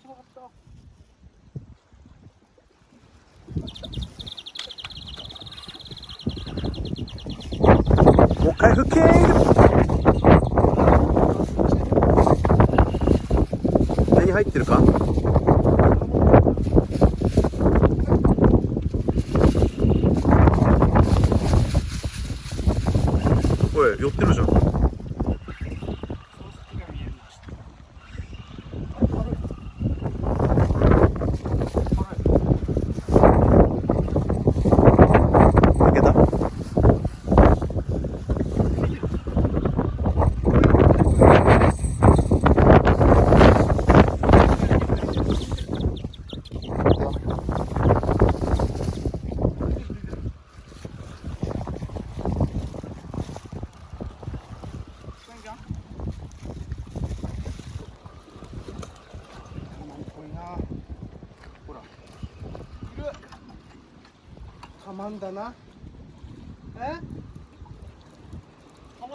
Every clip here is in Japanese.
もう一回吹け。何入ってるか。おい、寄ってるじゃん。カマンだな。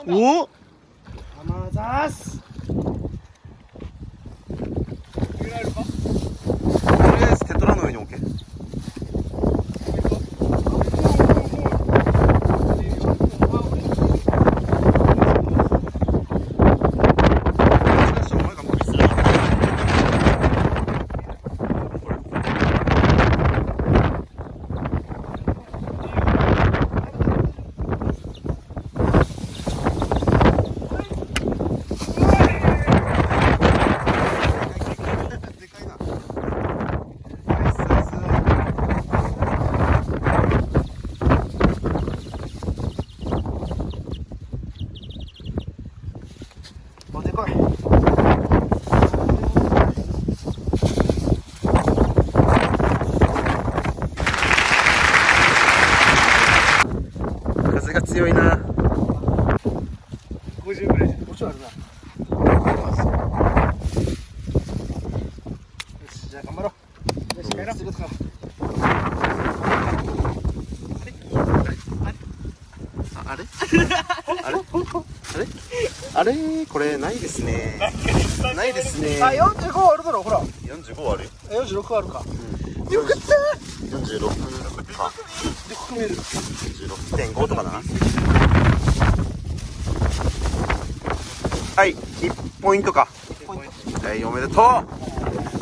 おお。カマザース。とりあえずテトラの上に置け。でかい。風が強いな。50ぐらい。50あるな。よし、じゃあ頑張ろう。よし、帰ろう。あれあれこれないですね。ないですね。あ、45あるだろ、ほら。45あるよ。46あるか。よかった。46か。で、ここ見える。46.5とかだな。はい、1ポイントか。はい、おめでとう。